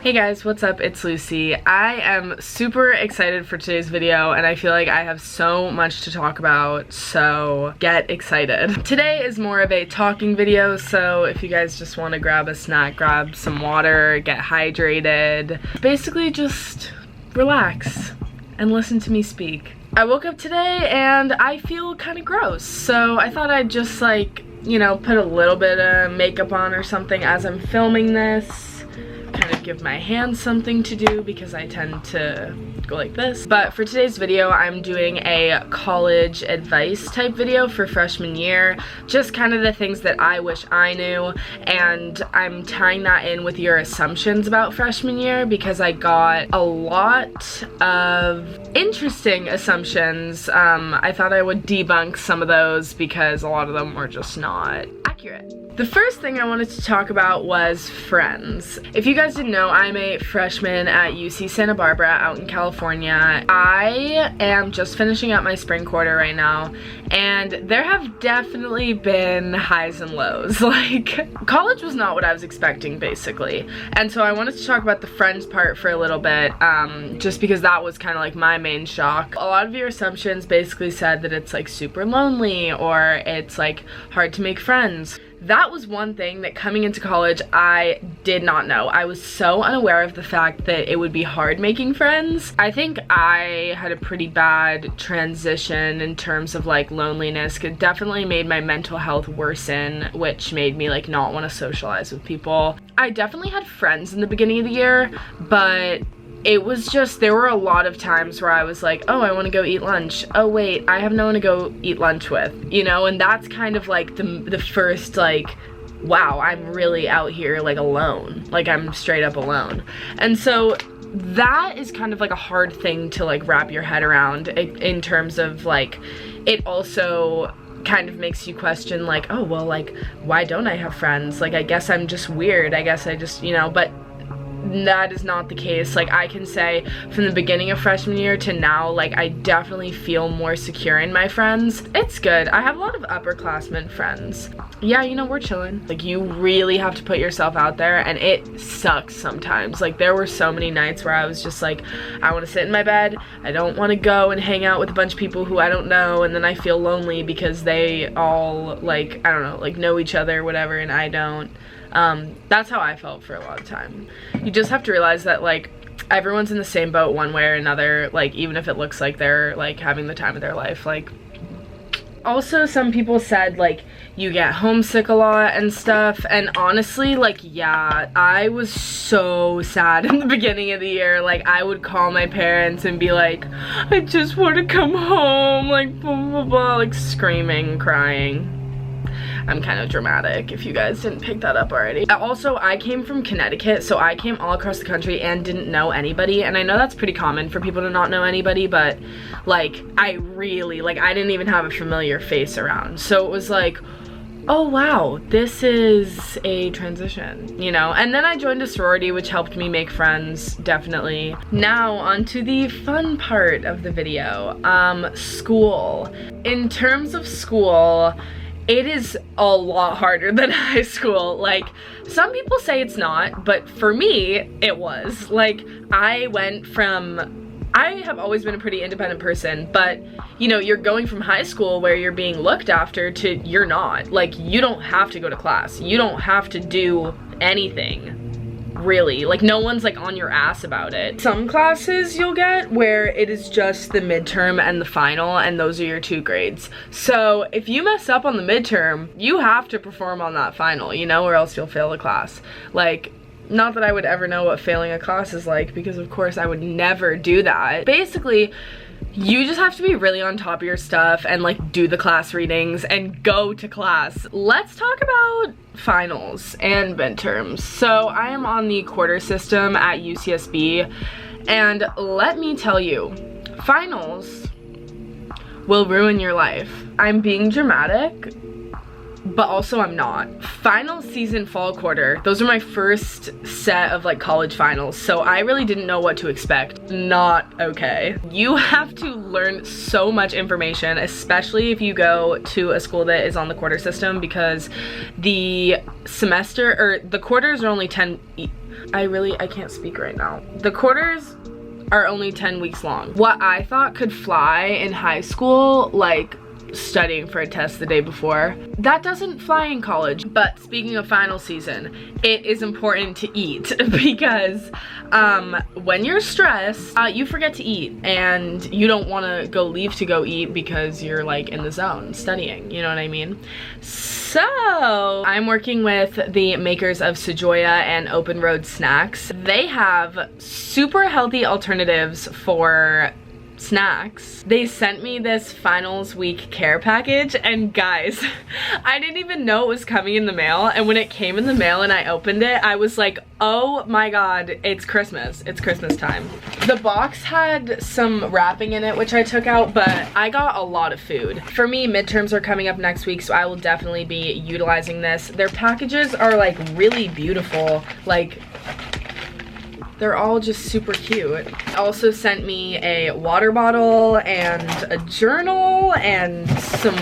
Hey guys, what's up? It's Lucy. I am super excited for today's video and I feel like I have so much to talk about, so get excited. Today is more of a talking video, so if you guys just want to grab a snack, grab some water, get hydrated, basically just relax and listen to me speak. I woke up today and I feel kind of gross, so I thought I'd just put a little bit of makeup on or something as I'm filming this. Kind of give my hands something to do because I tend to go like this. But for today's video, I'm doing a college advice type video for freshman year. Just kind of the things that I wish I knew, and I'm tying that in with your assumptions about freshman year because I got a lot of interesting assumptions. I thought I would debunk some of those because a lot of them were just not accurate. The first thing I wanted to talk about was friends. If you guys didn't know, I'm a freshman at UC Santa Barbara out in California. I am just finishing up my spring quarter right now, and there have definitely been highs and lows. College was not what I was expecting, basically. And so I wanted to talk about the friends part for a little bit, just because that was kind of like my main shock. A lot of your assumptions basically said that it's super lonely or it's hard to make friends. That was one thing that coming into college I did not know. I was so unaware of the fact that it would be hard making friends. I think I had a pretty bad transition in terms of loneliness. It definitely made my mental health worsen, which made me not want to socialize with people. I definitely had friends in the beginning of the year, but it was just, there were a lot of times where I was like, oh, I want to go eat lunch. Oh wait, I have no one to go eat lunch with, and that's kind of the first wow, I'm really out here alone. I'm straight up alone. And so that is kind of a hard thing to wrap your head around in terms of it also kind of makes you question oh, well, why don't I have friends? I guess I'm just weird. I guess I just, but that is not the case. I can say from the beginning of freshman year to now, I definitely feel more secure in my friends. It's good. I have a lot of upperclassmen friends. Yeah, we're chilling. You really have to put yourself out there, and it sucks sometimes. There were so many nights where I was just I want to sit in my bed. I don't want to go and hang out with a bunch of people who I don't know, and then I feel lonely because they all I don't know, know each other, whatever, and I don't. That's how I felt for a lot of time. You just have to realize that everyone's in the same boat one way or another, even if it looks like they're having the time of their life. Also, some people said you get homesick a lot and stuff, and honestly yeah, I was so sad in the beginning of the year. I would call my parents and be I just want to come home, blah blah blah, screaming, crying. I'm kind of dramatic if you guys didn't pick that up already. Also, I came from Connecticut, so I came all across the country and didn't know anybody, and I know that's pretty common for people to not know anybody, but I really, I didn't even have a familiar face around, so it was oh wow, this is a transition, and then I joined a sorority, which helped me make friends, definitely. Now onto the fun part of the video, school. In terms of school, it is a lot harder than high school. Some people say it's not, but for me, it was. I went from, I have always been a pretty independent person, but you're going from high school where you're being looked after to you're not. You don't have to go to class. You don't have to do anything. Really, no one's on your ass about it. Some classes you'll get where it is just the midterm and the final, and those are your 2 grades. So if you mess up on the midterm, you have to perform on that final, or else you'll fail the class. Not that I would ever know what failing a class is because of course I would never do that. Basically, you just have to be really on top of your stuff and do the class readings and go to class. Let's talk about finals and midterms. So I am on the quarter system at UCSB, and let me tell you, finals will ruin your life. I'm being dramatic, but also I'm not. Final season fall quarter, those are my first set of college finals, so I really didn't know what to expect. Not okay. You have to learn so much information, especially if you go to a school that is on the quarter system, because the semester, or the quarters are only 10 I can't speak right now. The quarters are only 10 weeks long. What I thought could fly in high school, like studying for a test the day before, that doesn't fly in college. But speaking of final season, it is important to eat because when you're stressed, you forget to eat and you don't want to leave to go eat because you're like in the zone studying, you know what I mean? So I'm working with the makers of Sejoyia and Open Road snacks. They have super healthy alternatives for snacks. They sent me this finals week care package, and guys, I didn't even know it was coming in the mail, and when it came in the mail and I opened it, I was like, oh my god, it's Christmas. It's Christmas time. The box had some wrapping in it, which I took out, but I got a lot of food. For me, midterms are coming up next week, so I will definitely be utilizing this. Their packages are like really beautiful, like they're all just super cute. Also sent me a water bottle and a journal and some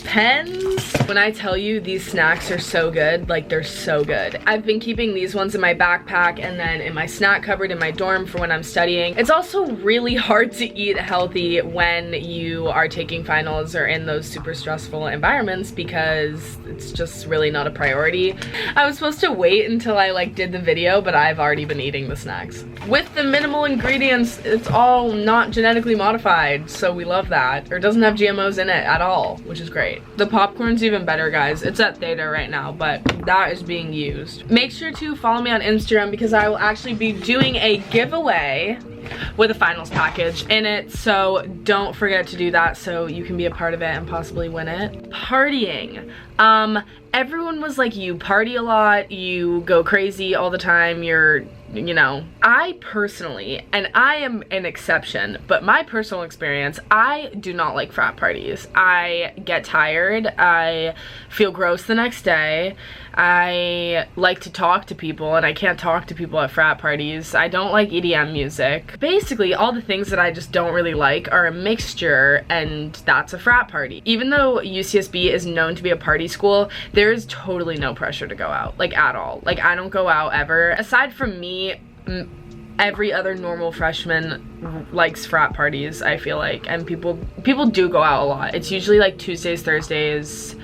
pens. When I tell you these snacks are so good, like they're so good. I've been keeping these ones in my backpack and then in my snack cupboard in my dorm for when I'm studying. It's also really hard to eat healthy when you are taking finals or in those super stressful environments because it's just really not a priority. I was supposed to wait until I like did the video, but I've already been eating the snacks. With the minimal ingredients, it's all not genetically modified, so we love that. Or doesn't have GMOs in it at all, which is great. The popcorn's even better, guys. It's at Theta right now, but that is being used. Make sure to follow me on Instagram because I will actually be doing a giveaway with a finals package in it, so don't forget to do that so you can be a part of it and possibly win it. Partying. Everyone was like, you party a lot, you go crazy all the time, you're, you know. I personally, and I am an exception, but my personal experience, I do not like frat parties. I get tired, I feel gross the next day, I like to talk to people and I can't talk to people at frat parties. I don't like EDM music. Basically, all the things that I just don't really like are a mixture, and that's a frat party. Even though UCSB is known to be a party school, there is totally no pressure to go out, like at all. Like I don't go out ever. Aside from me, every other normal freshman likes frat parties, I feel like, and people do go out a lot. It's usually like Tuesdays, Thursdays,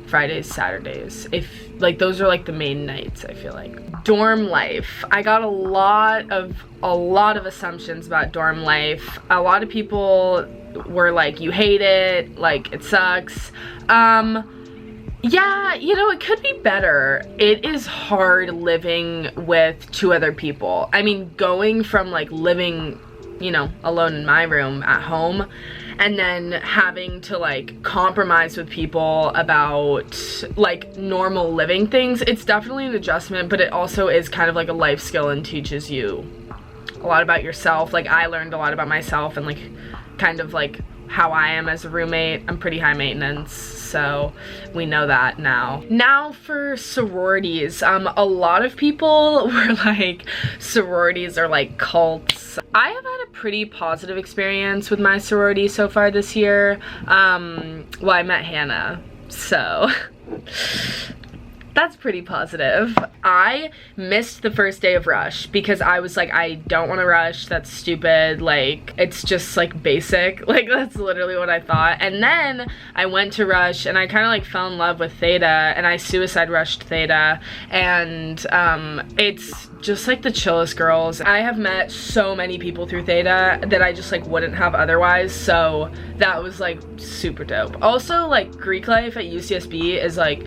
Fridays, Saturdays. If like those are like the main nights, I feel like. Dorm life. I got a lot of assumptions about dorm life. A lot of people were like, you hate it, like it sucks. Yeah, you know, it could be better. It is hard living with two other people. I mean, going from like living, you know, alone in my room at home and then having to like compromise with people about like normal living things, it's definitely an adjustment, but it also is kind of like a life skill and teaches you a lot about yourself. Like I learned a lot about myself and like kind of like how I am as a roommate. I'm pretty high maintenance, so we know that now. Now for sororities. A lot of people were like, sororities are like cults. I have had a pretty positive experience with my sorority so far this year. Well, I met Hannah, so that's pretty positive. I missed the first day of rush because I was like, I don't want to rush, that's stupid, like it's just like basic, like that's literally what I thought. And then I went to rush and I kind of like fell in love with Theta, and I suicide rushed Theta, and it's just like the chillest girls. I have met so many people through Theta that I just like wouldn't have otherwise, so that was like super dope. Also, like Greek life at UCSB is like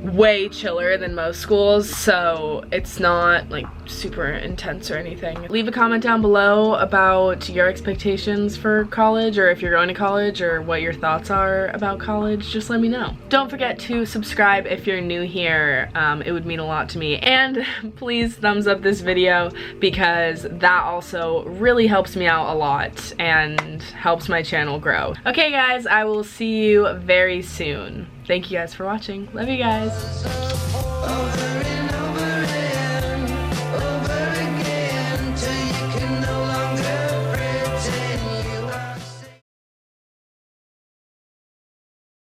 way chiller than most schools, so it's not like super intense or anything. Leave a comment down below about your expectations for college, or if you're going to college, or what your thoughts are about college. Just let me know. Don't forget to subscribe if you're new here. It would mean a lot to me, and please thumbs up this video because that also really helps me out a lot and helps my channel grow. Okay guys, I will see you very soon. Thank you guys for watching. Love you guys.